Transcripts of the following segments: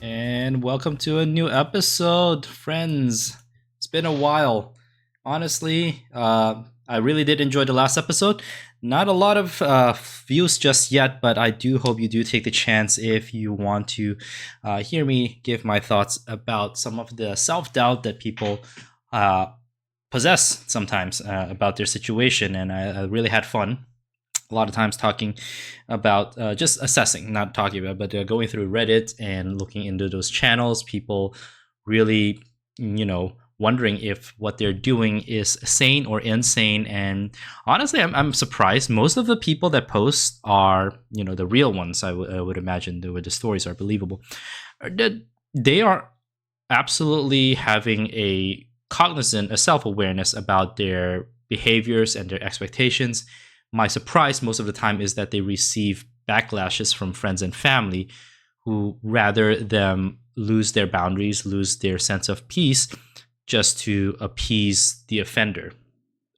And welcome to a new episode, friends. It's been a while. Honestly, I really did enjoy the last episode. Not a lot of views just yet, but I do hope you do take the chance if you want to hear me give my thoughts about some of the self doubt that people uh, possess sometimes about their situation. And I really had fun a lot of times talking about just assessing, not talking about, but going through Reddit and looking into those channels. People really, wondering if what they're doing is sane or insane. And honestly, I'm surprised. Most of the people that post are, the real ones. I would imagine where the stories are believable. They are absolutely having a self-awareness about their behaviors and their expectations. My surprise most of the time is that they receive backlashes from friends and family who rather them lose their boundaries, lose their sense of peace just to appease the offender.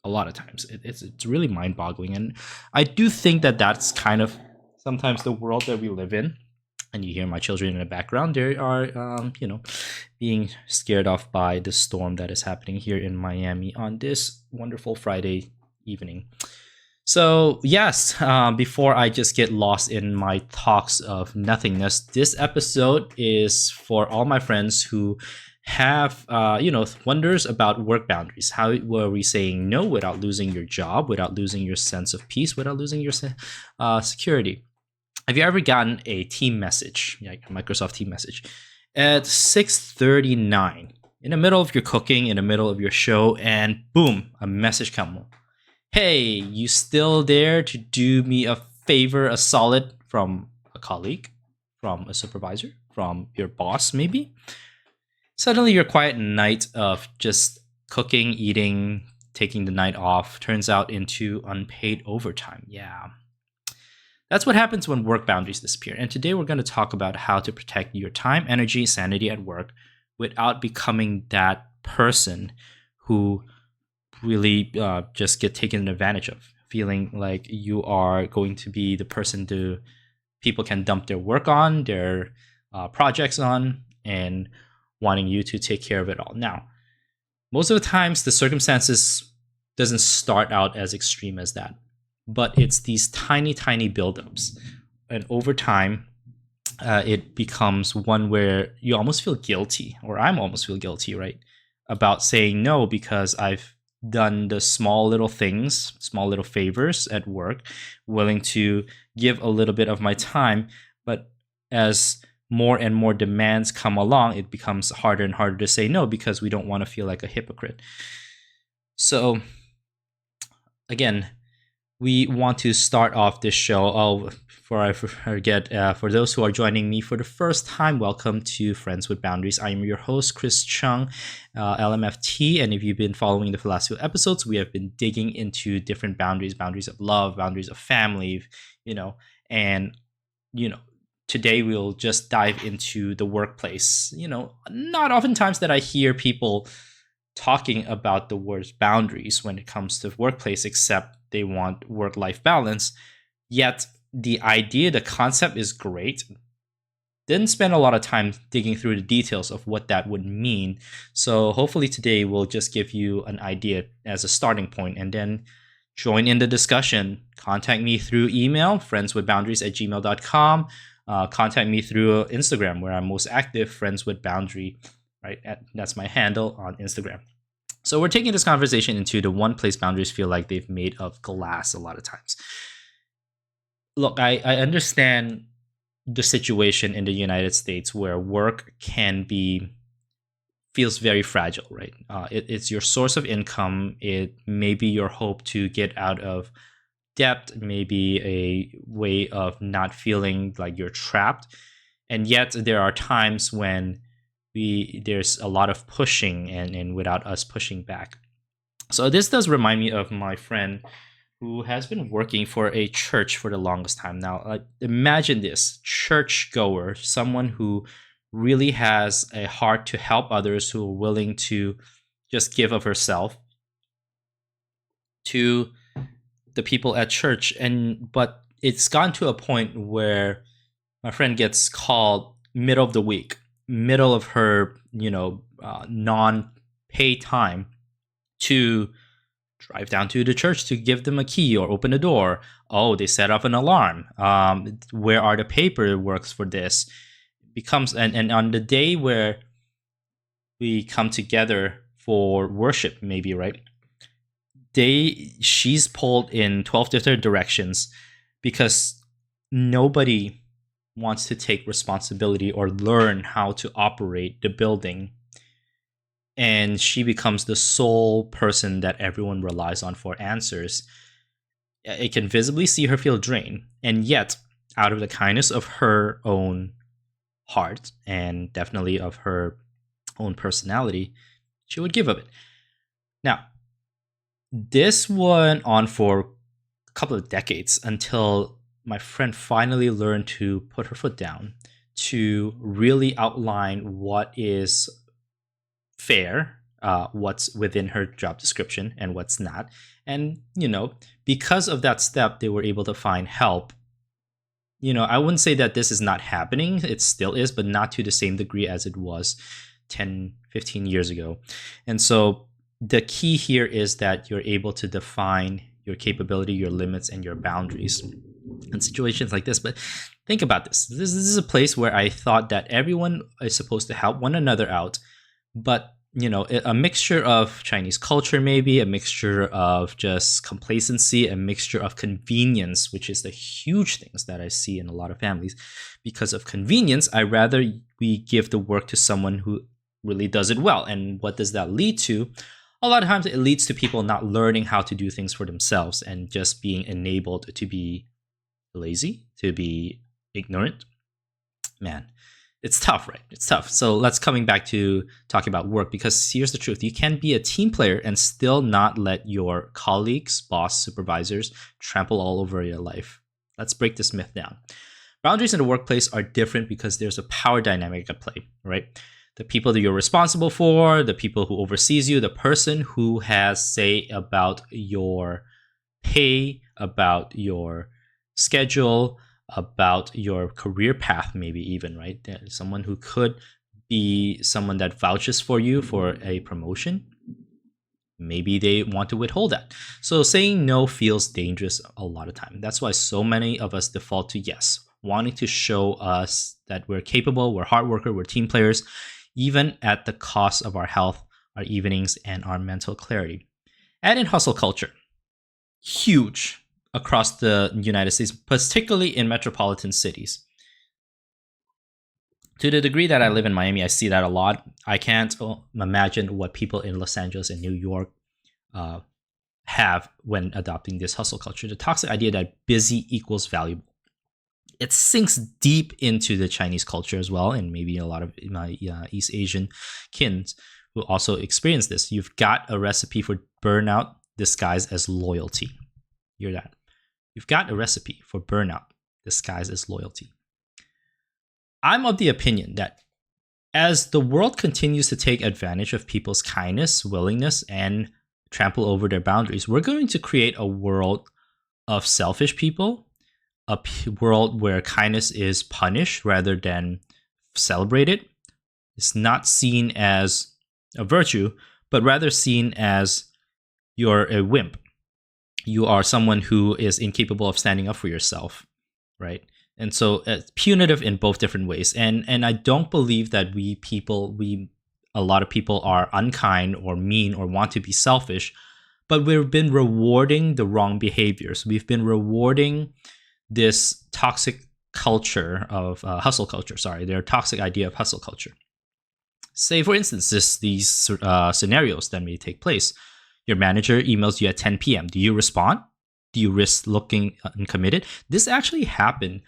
A lot of times it's really mind-boggling, and I do think that that's kind of sometimes the world that we live in. And you hear my children in the background. They are, being scared off by the storm that is happening here in Miami on this wonderful Friday evening. So, yes, before I just get lost in my talks of nothingness, this episode is for all my friends who have, wonders about work boundaries. How were we saying no without losing your job, without losing your sense of peace, without losing your security? Have you ever gotten a team message, like a Microsoft team message, at 6:39 in the middle of your cooking, in the middle of your show, and boom, a message comes? Hey, you still there to do me a favor, a solid from a colleague, from a supervisor, from your boss, maybe? Suddenly, your quiet night of just cooking, eating, taking the night off turns out into unpaid overtime. Yeah. That's what happens when work boundaries disappear. And today we're going to talk about how to protect your time, energy, sanity at work without becoming that person who really just get taken advantage of, feeling like you are going to be the person to people can dump their work on, their projects on, and wanting you to take care of it all. Now, most of the times the circumstances doesn't start out as extreme as that, but it's these tiny, tiny buildups, and over time, it becomes one where you almost feel guilty, or I'm almost feel guilty, right, about saying no because I've done the small little things, small little favors at work, willing to give a little bit of my time. But as more and more demands come along, it becomes harder and harder to say no because we don't want to feel like a hypocrite. So, again, we want to start off this show. Oh, before I forget, for those who are joining me for the first time, welcome to Friends with Boundaries. I am your host, Chris Chung, LMFT. And if you've been following the last few episodes, we have been digging into different boundaries of love, boundaries of family, and, today we'll just dive into the workplace. Not oftentimes that I hear people talking about the word boundaries when it comes to workplace, except they want work-life balance. Yet the idea, the concept is great. Didn't spend a lot of time digging through the details of what that would mean. So hopefully today we'll just give you an idea as a starting point, and then join in the discussion. Contact me through email, friendswithboundaries@gmail.com. Contact me through Instagram, where I'm most active, friendswithboundary, right? That's my handle on Instagram. So we're taking this conversation into the one place boundaries feel like they've made of glass a lot of times. Look, I understand the situation in the United States where work feels very fragile, right? It's your source of income. It may be your hope to get out of debt, maybe a way of not feeling like you're trapped. And yet there are times when there's a lot of pushing and without us pushing back. So this does remind me of my friend who has been working for a church for the longest time now. Imagine this church goer, someone who really has a heart to help others, who are willing to just give of herself to the people at church. But it's gone to a point where my friend gets called middle of the week middle of her, non-pay time to drive down to the church to give them a key or open a door. Oh, they set up an alarm. Where are the paperwork for this? Becomes and on the day where we come together for worship, maybe, right? She's pulled in 12 different directions because nobody wants to take responsibility or learn how to operate the building, and she becomes the sole person that everyone relies on for answers. It can visibly see her feel drained, and yet, out of the kindness of her own heart and definitely of her own personality, she would give of it. Now, this went on for a couple of decades until my friend finally learned to put her foot down, to really outline what is fair, what's within her job description and what's not. And, because of that step, they were able to find help. I wouldn't say that this is not happening. It still is, but not to the same degree as it was 10, 15 years ago. And so the key here is that you're able to define your capability, your limits, and your boundaries in situations like this. But think about this. This is a place where I thought that everyone is supposed to help one another out. But, a mixture of Chinese culture, maybe a mixture of just complacency, a mixture of convenience, which is the huge things that I see in a lot of families. Because of convenience, I rather we give the work to someone who really does it well. And what does that lead to? A lot of times it leads to people not learning how to do things for themselves and just being enabled to be lazy, to be ignorant. Man, it's tough, right? It's tough. So let's coming back to talking about work, because here's the truth. You can be a team player and still not let your colleagues, boss, supervisors trample all over your life. Let's break this myth down. Boundaries in the workplace are different because there's a power dynamic at play, right? The people that you're responsible for, the people who oversees you, the person who has say about your pay, about your schedule, about your career path, maybe even, right? Someone who could be someone that vouches for you for a promotion. Maybe they want to withhold that. So saying no feels dangerous a lot of time. That's why so many of us default to yes, wanting to show us that we're capable, we're hard worker, we're team players, even at the cost of our health, our evenings, and our mental clarity. And in hustle culture, huge across the United States, particularly in metropolitan cities. To the degree that I live in Miami, I see that a lot. I can't imagine what people in Los Angeles and New York have when adopting this hustle culture. The toxic idea that busy equals valuable. It sinks deep into the Chinese culture as well, and maybe a lot of my East Asian kins who also experience this. You've got a recipe for burnout disguised as loyalty. Hear that? You've got a recipe for burnout disguised as loyalty. I'm of the opinion that as the world continues to take advantage of people's kindness, willingness, and trample over their boundaries, we're going to create a world of selfish people, a world where kindness is punished rather than celebrated. It's not seen as a virtue, but rather seen as you're a wimp. You are someone who is incapable of standing up for yourself, right? And so it's punitive in both different ways. And I don't believe that a lot of people are unkind or mean or want to be selfish, but we've been rewarding the wrong behaviors. We've been rewarding this toxic culture of hustle culture. Their toxic idea of hustle culture. Say, for instance, these scenarios that may take place. Your manager emails you at 10 p.m. Do you respond? Do you risk looking uncommitted? This actually happened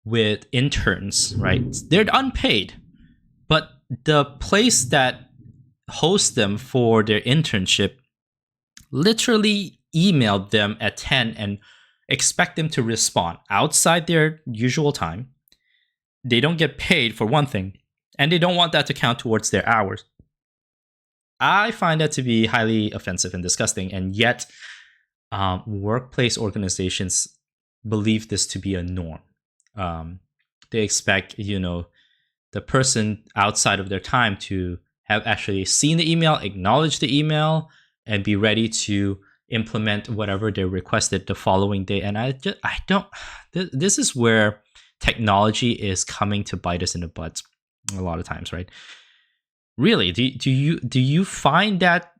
with interns, right? They're unpaid, but the place that hosts them for their internship literally emailed them at 10 and expect them to respond outside their usual time. They don't get paid for one thing, and they don't want that to count towards their hours. I find that to be highly offensive and disgusting, and yet workplace organizations believe this to be a norm. They expect, the person outside of their time to have actually seen the email, acknowledge the email, and be ready to implement whatever they requested the following day. And I don't. This is where technology is coming to bite us in the butt a lot of times, right? Really, do you find that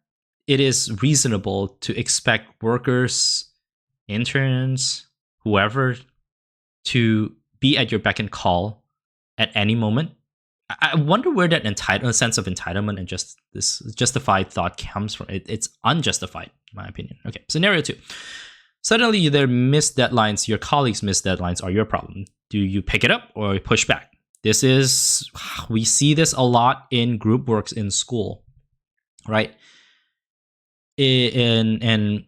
it is reasonable to expect workers, interns, whoever, to be at your beck and call at any moment? I wonder where that sense of entitlement and just this justified thought comes from. It's unjustified, in my opinion. Okay, scenario 2. Suddenly, their missed deadlines, your colleagues' missed deadlines are your problem. Do you pick it up or push back? We see this a lot in group works in school, right? And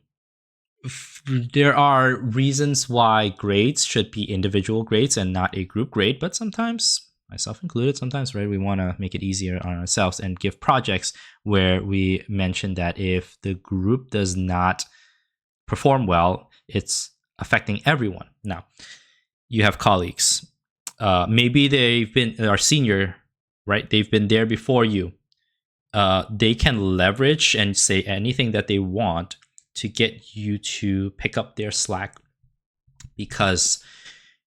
there are reasons why grades should be individual grades and not a group grade, but sometimes, myself included, sometimes, right, we want to make it easier on ourselves and give projects where we mention that if the group does not perform well, it's affecting everyone. Now, you have colleagues. Maybe are senior, right? They've been there before you. They can leverage and say anything that they want to get you to pick up their slack, because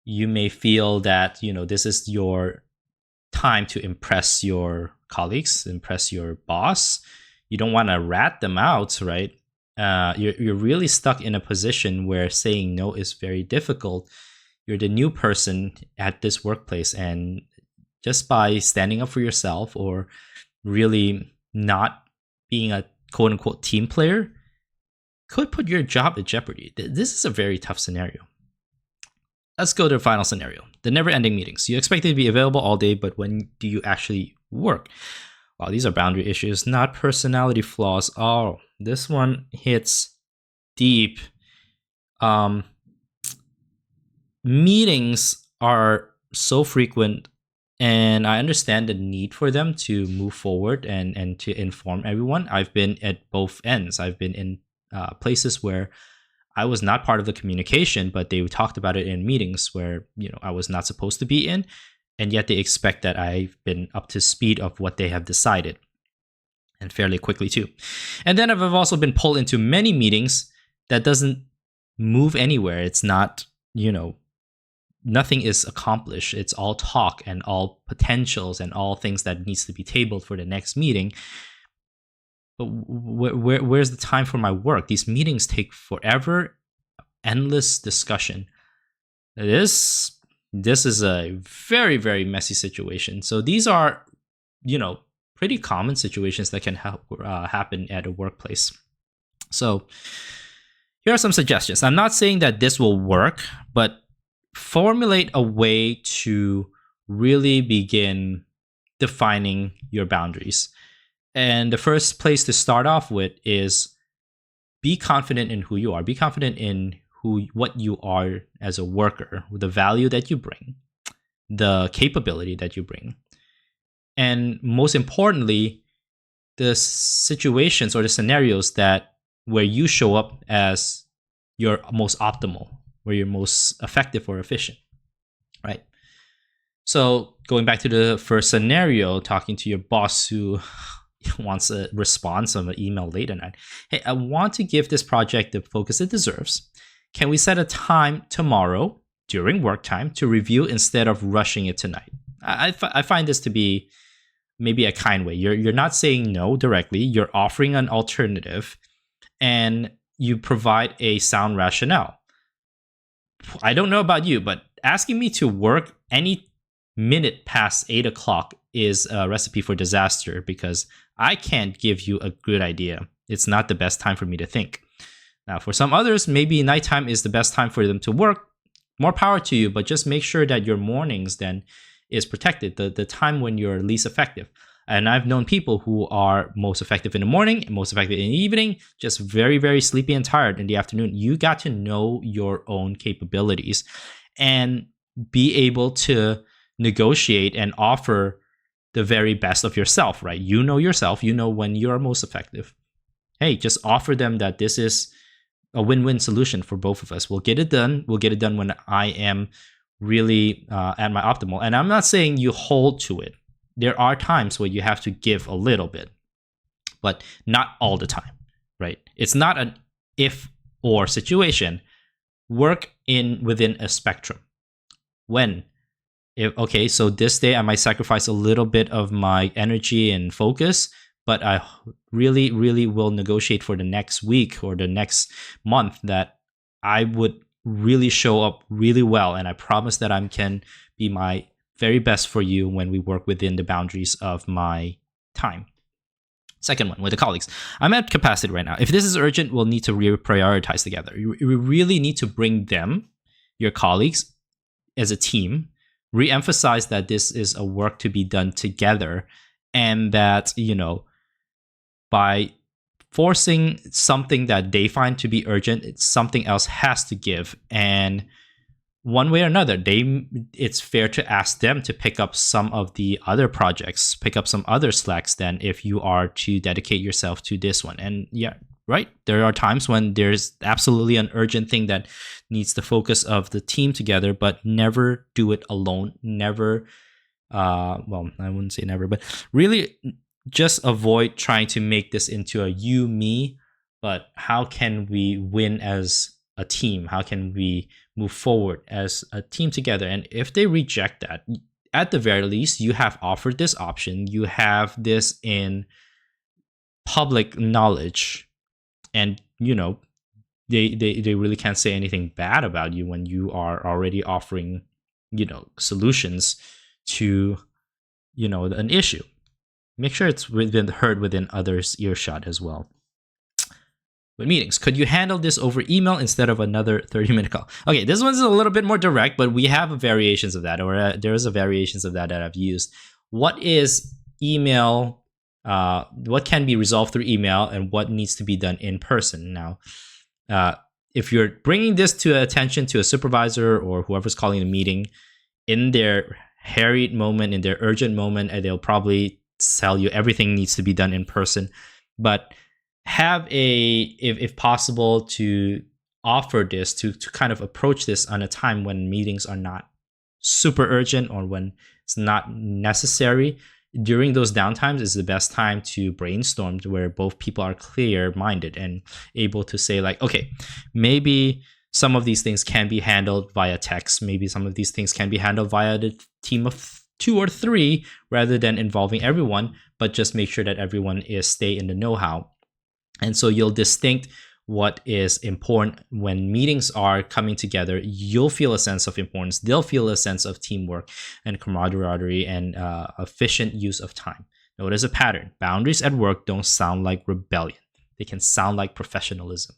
you may feel that, this is your time to impress your colleagues, impress your boss. You don't want to rat them out, right? You're really stuck in a position where saying no is very difficult. You're the new person at this workplace, and just by standing up for yourself or really not being a quote unquote team player could put your job at jeopardy. This is a very tough scenario. Let's go to the final scenario. The never-ending meetings. You expect it to be available all day, but when do you actually work? Well, these are boundary issues, not personality flaws. Oh, this one hits deep. Meetings are so frequent, and I understand the need for them to move forward and to inform everyone. I've been at both ends. I've been in places where I was not part of the communication, but they talked about it in meetings where, I was not supposed to be in, and yet they expect that I've been up to speed of what they have decided, and fairly quickly too. And then I've also been pulled into many meetings that doesn't move anywhere. It's not, nothing is accomplished. It's all talk and all potentials and all things that needs to be tabled for the next meeting. But where's the time for my work? These meetings take forever, endless discussion. This is a very, very messy situation. So these are, pretty common situations that can happen at a workplace. So here are some suggestions. I'm not saying that this will work, but formulate a way to really begin defining your boundaries. And the first place to start off with is be confident in who you are. Be confident in what you are as a worker, the value that you bring, the capability that you bring. And most importantly, the situations or the scenarios where you show up as your most optimal, where you're most effective or efficient, right? So going back to the first scenario, talking to your boss who wants a response on an email late at night. Hey, I want to give this project the focus it deserves. Can we set a time tomorrow during work time to review instead of rushing it tonight? I find this to be maybe a kind way. You're not saying no directly. You're offering an alternative, and you provide a sound rationale. I don't know about you, but asking me to work any minute past 8 o'clock is a recipe for disaster, because I can't give you a good idea. It's not the best time for me to think. Now, for some others, maybe nighttime is the best time for them to work. More power to you, but just make sure that your mornings then is protected, the time when you're least effective. And I've known people who are most effective in the morning and most effective in the evening, just very, very sleepy and tired in the afternoon. You got to know your own capabilities and be able to negotiate and offer the very best of yourself, right? You know yourself, you know when you're most effective. Hey, just offer them that this is a win-win solution for both of us. We'll get it done. We'll get it done when I am really at my optimal. And I'm not saying you hold to it. there are times where you have to give a little bit, but not all the time, right? It's not an if or situation. Work in within a spectrum. When if, okay, so this day I might sacrifice a little bit of my energy and focus, but I really, really will negotiate for the next week or the next month that I would really show up really well. And I promise that I can be my very best for you when we work within the boundaries of my time. Second one, with the colleagues. I'm at capacity right now. If this is urgent, we'll need to reprioritize together. You really need to bring them, your colleagues, as a team, re-emphasize that this is a work to be done together, and that, by forcing something that they find to be urgent, something else has to give. And one way or another, it's fair to ask them to pick up some of the other projects, pick up some other slacks than if you are to dedicate yourself to this one. And yeah, right, there are times when there's absolutely an urgent thing that needs the focus of the team together, but never do it alone. Never, well, I wouldn't say never, but really just avoid trying to make this into a you, me, but how can we win as a team? How can we move forward as a team together? And if they reject that, at the very least, you have offered this option. You have this in public knowledge, and they really can't say anything bad about you when you are already offering solutions to an issue. Make sure it's heard within others' earshot as well. With meetings, could you handle this over email instead of another 30-minute call? Okay, this one's a little bit more direct, but we have variations of that, or there's a variations of that I've used. What is email? What can be resolved through email, and what needs to be done in person? Now, if you're bringing this to attention to a supervisor or whoever's calling the meeting in their harried moment, in their urgent moment, they'll probably tell you everything needs to be done in person. But have if possible, to offer this, to kind of approach this on a time when meetings are not super urgent or when it's not necessary. During those downtimes is the best time to brainstorm, where both people are clear-minded and able to say, like, okay, maybe some of these things can be handled via text. Maybe some of these things can be handled via the team of 2 or 3 rather than involving everyone, but just make sure that everyone stay in the know-how. And so you'll distinct what is important when meetings are coming together. You'll feel a sense of importance. They'll feel a sense of teamwork and camaraderie and efficient use of time. Notice a pattern. Boundaries at work don't sound like rebellion. They can sound like professionalism.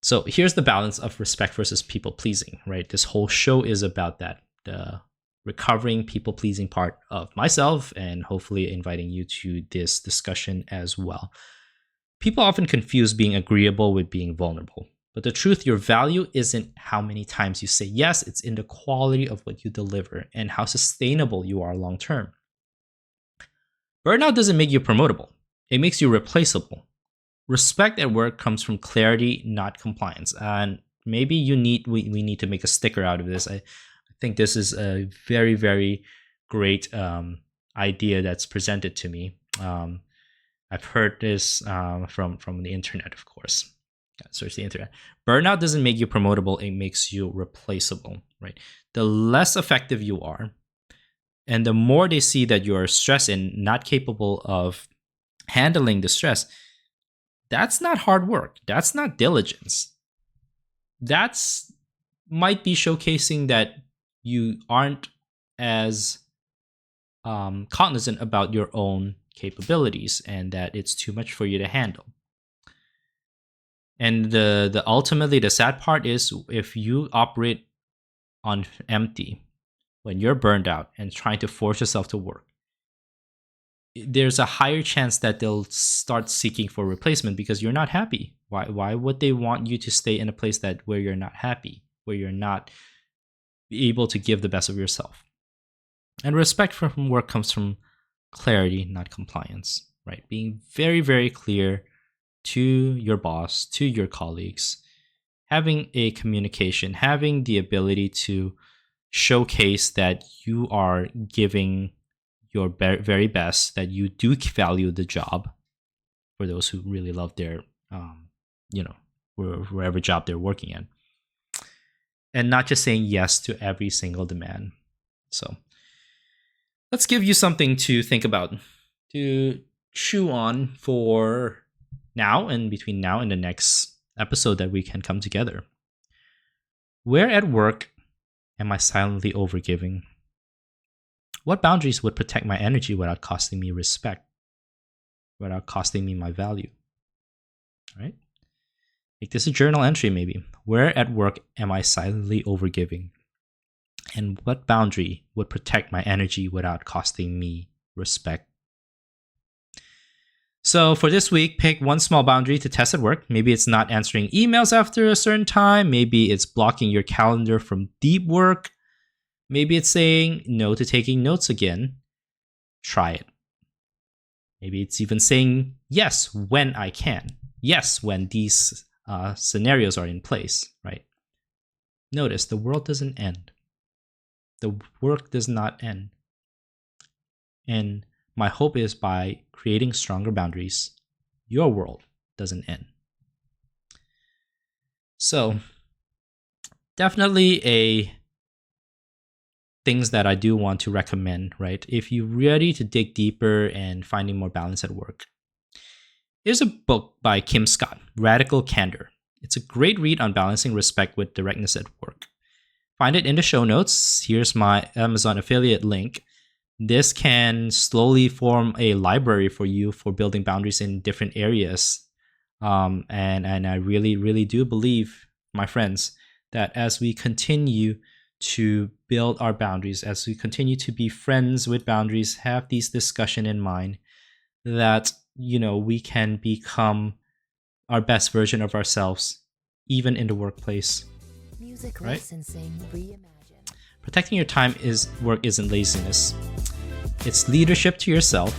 So here's the balance of respect versus people pleasing, right? This whole show is about that. The recovering people pleasing part of myself, and hopefully inviting you to this discussion as well. People often confuse being agreeable with being vulnerable. But the truth, your value isn't how many times you say yes, it's in the quality of what you deliver and how sustainable you are long term. Burnout doesn't make you promotable, it makes you replaceable. Respect at work comes from clarity, not compliance. And maybe we need to make a sticker out of this. I think this is a very, very great idea that's presented to me. I've heard this from the internet, of course. Search the internet. Burnout doesn't make you promotable, it makes you replaceable, right? The less effective you are, and the more they see that you're stressed and not capable of handling the stress, that's not hard work. That's not diligence. That's might be showcasing that you aren't as cognizant about your own capabilities, and that it's too much for you to handle. And the ultimately the sad part is, if you operate on empty when you're burned out and trying to force yourself to work, there's a higher chance that they'll start seeking for replacement because you're not happy. Why would they want you to stay in a place where you're not happy, where you're not able to give the best of yourself? And respect from work comes from clarity, not compliance, right? Being very, very clear to your boss, to your colleagues, having a communication, having the ability to showcase that you are giving your very best, that you do value the job, for those who really love their, wherever job they're working in, and not just saying yes to every single demand. So let's give you something to think about, to chew on for now and between now and the next episode that we can come together. Where at work am I silently overgiving? What boundaries would protect my energy without costing me respect, without costing me my value? All right? Make this a journal entry maybe. Where at work am I silently overgiving? And what boundary would protect my energy without costing me respect? So for this week, pick one small boundary to test at work. Maybe it's not answering emails after a certain time. Maybe it's blocking your calendar from deep work. Maybe it's saying no to taking notes again. Try it. Maybe it's even saying yes when I can. Yes when these scenarios are in place, right? Notice the world doesn't end. The work does not end. And my hope is by creating stronger boundaries, your world doesn't end. So, definitely a things that I do want to recommend, right? If you're ready to dig deeper and finding more balance at work, here's a book by Kim Scott, Radical Candor. It's a great read on balancing respect with directness at work. Find it in the show notes. Here's my Amazon affiliate link. This can slowly form a library for you for building boundaries in different areas. And I really, really do believe, my friends, that as we continue to build our boundaries, as we continue to be friends with boundaries, have these discussion in mind, that, we can become our best version of ourselves, even in the workplace. Music right? Licensing reimagined. Protecting your time work isn't laziness. It's leadership to yourself.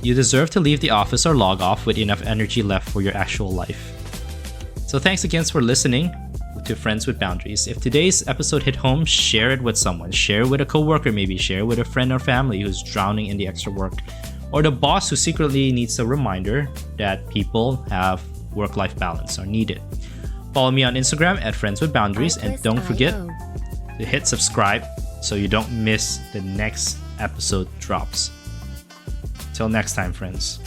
You deserve to leave the office or log off with enough energy left for your actual life. So thanks again for listening to Friends with Boundaries. If today's episode hit home, share it with someone. Share it with a coworker maybe. Share it with a friend or family who's drowning in the extra work. Or the boss who secretly needs a reminder that people have work-life balance are needed. Follow me on Instagram at Friends with Boundaries, and don't forget to hit subscribe so you don't miss the next episode drops. Till next time, friends.